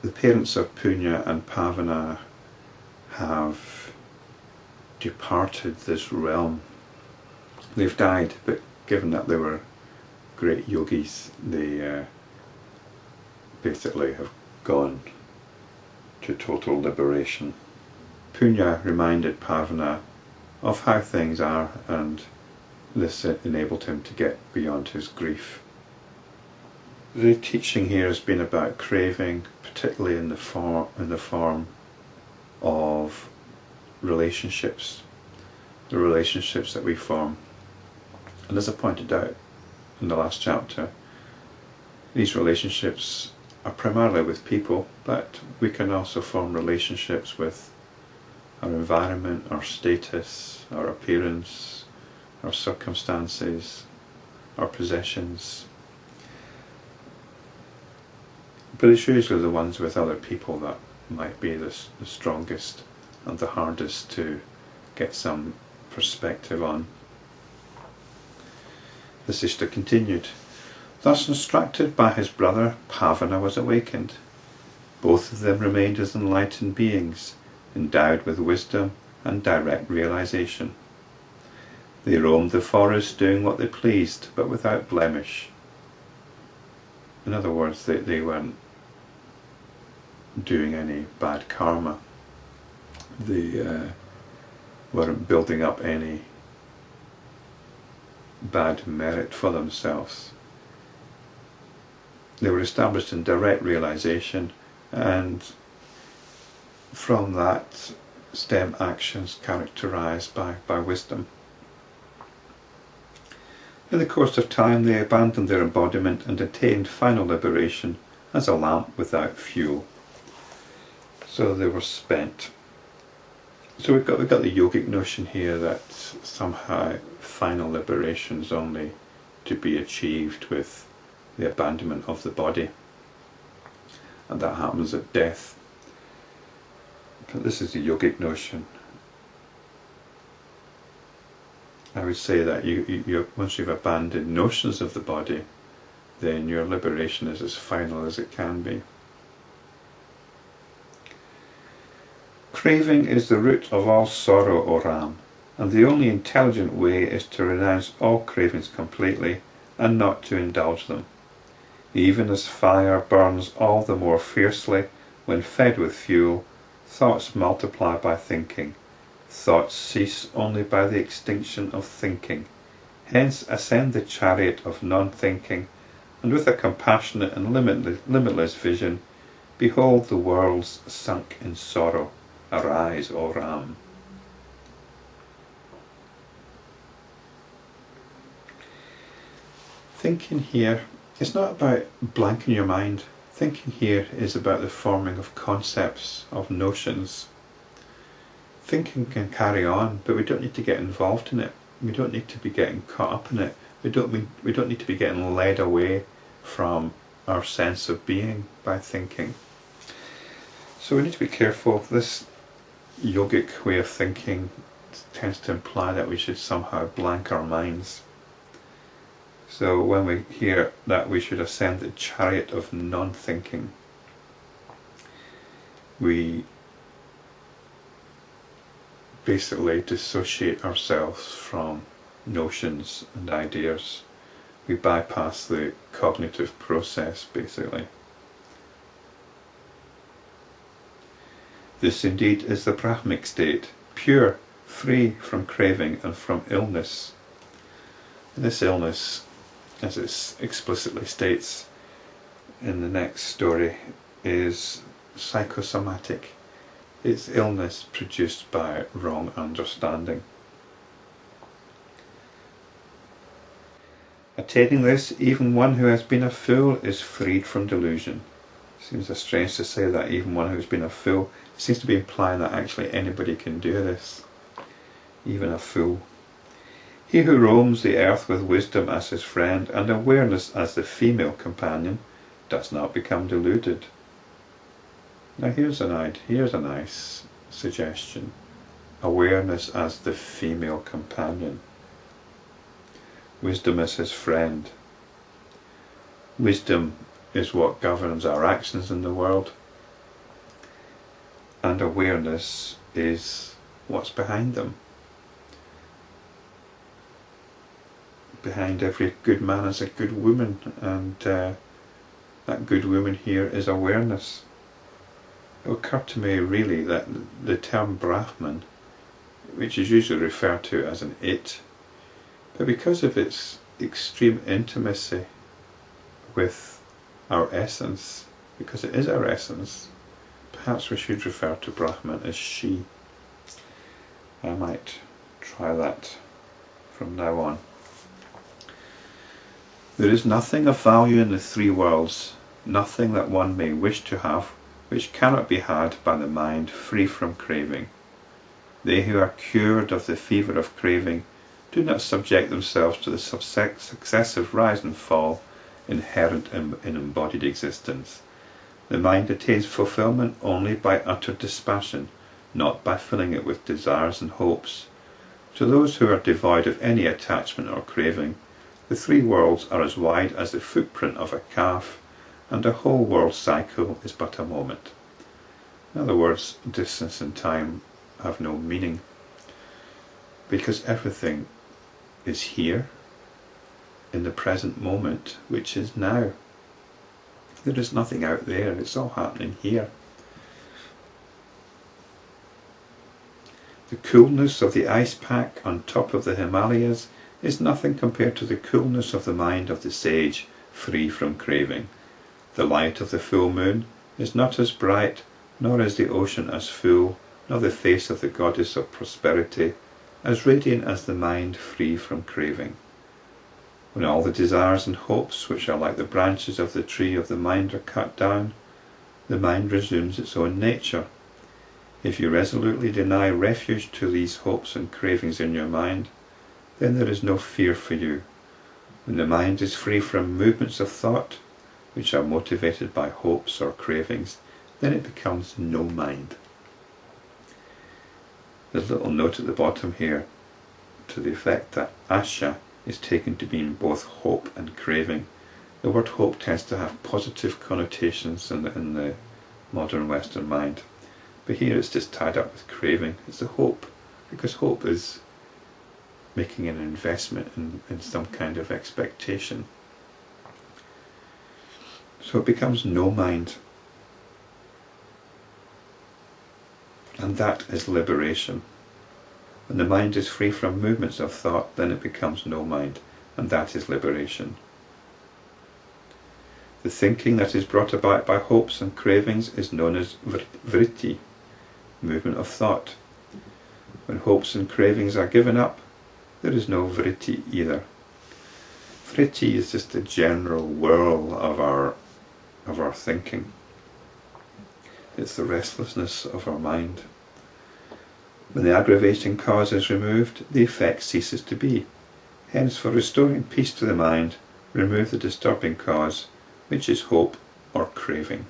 the parents of Punya and Pavana have departed this realm. They've died, but given that they were great yogis, they basically have gone to total liberation. Punya reminded Pavana of how things are, and this enabled him to get beyond his grief. The teaching here has been about craving, particularly in the form of relationships, the relationships that we form. And as I pointed out in the last chapter, these relationships are primarily with people, but we can also form relationships with our environment, our status, our appearance, our circumstances, our possessions. But it's usually the ones with other people that might be the strongest and the hardest to get some perspective on. Vasistha continued, "Thus instructed by his brother, Pavana was awakened. Both of them remained as enlightened beings, endowed with wisdom and direct realization. They roamed the forest doing what they pleased, but without blemish." In other words, they weren't doing any bad karma. They weren't building up any bad merit for themselves. They were established in direct realization, and from that stem actions characterized by wisdom. In the course of time they abandoned their embodiment and attained final liberation as a lamp without fuel. So they were spent. So we've got the yogic notion here that somehow final liberation is only to be achieved with the abandonment of the body, and that happens at death. But this is the yogic notion. I would say that once you've abandoned notions of the body, then your liberation is as final as it can be. Craving is the root of all sorrow, O Ram, and the only intelligent way is to renounce all cravings completely and not to indulge them. Even as fire burns all the more fiercely when fed with fuel, thoughts multiply by thinking. Thoughts cease only by the extinction of thinking. Hence ascend the chariot of non-thinking, and with a compassionate and limitless vision, behold the worlds sunk in sorrow. Arise, O Ram. Thinking here is not about blanking your mind. Thinking here is about the forming of concepts, of notions. Thinking can carry on, but we don't need to get involved in it. We don't need to be getting caught up in it. We don't need to be getting led away from our sense of being by thinking. So we need to be careful. This yogic way of thinking tends to imply that we should somehow blank our minds. So when we hear that we should ascend the chariot of non-thinking, we basically dissociate ourselves from notions and ideas. We bypass the cognitive process, basically. This indeed is the Brahmic state, pure, free from craving and from illness. And this illness, as it explicitly states in the next story, is psychosomatic. It's illness produced by wrong understanding. Attaining this, even one who has been a fool is freed from delusion. Seems strange to say that even one who's been a fool. It seems to be implying that actually anybody can do this, even a fool. He who roams the earth with wisdom as his friend and awareness as the female companion does not become deluded. Now here's a nice suggestion. Awareness as the female companion. Wisdom as his friend. Wisdom is what governs our actions in the world. and awareness is what's behind them. Behind every good man is a good woman, and that good woman here is awareness. It occurred to me really that the term Brahman, which is usually referred to as an it, but because of its extreme intimacy with our essence, because it is our essence, perhaps we should refer to Brahman as she. I might try that from now on. There is nothing of value in the three worlds, nothing that one may wish to have, which cannot be had by the mind free from craving. They who are cured of the fever of craving do not subject themselves to the successive rise and fall inherent in embodied existence. The mind attains fulfillment only by utter dispassion, not by filling it with desires and hopes. To those who are devoid of any attachment or craving, the three worlds are as wide as the footprint of a calf, and a whole world cycle is but a moment. In other words, distance and time have no meaning, because everything is here, in the present moment, which is now. There is nothing out there, it's all happening here. The coolness of the ice pack on top of the Himalayas is nothing compared to the coolness of the mind of the sage free from craving. The light of the full moon is not as bright, nor is the ocean as full, nor the face of the goddess of prosperity as radiant as the mind free from craving. When all the desires and hopes which are like the branches of the tree of the mind are cut down, the mind resumes its own nature. If you resolutely deny refuge to these hopes and cravings in your mind, then there is no fear for you. When the mind is free from movements of thought, which are motivated by hopes or cravings, then it becomes no mind. There's a little note at the bottom here to the effect that asha is taken to mean both hope and craving. The word hope tends to have positive connotations in the modern Western mind, but here it's just tied up with craving. It's a hope, because hope is making an investment in some kind of expectation. So it becomes no mind, and that is liberation. When the mind is free from movements of thought, then it becomes no mind, and that is liberation. The thinking that is brought about by hopes and cravings is known as vritti, movement of thought. When hopes and cravings are given up, there is no vritti either. Vritti is just the general whirl of our thinking. It's the restlessness of our mind. When the aggravating cause is removed, the effect ceases to be. Hence, for restoring peace to the mind, remove the disturbing cause, which is hope or craving.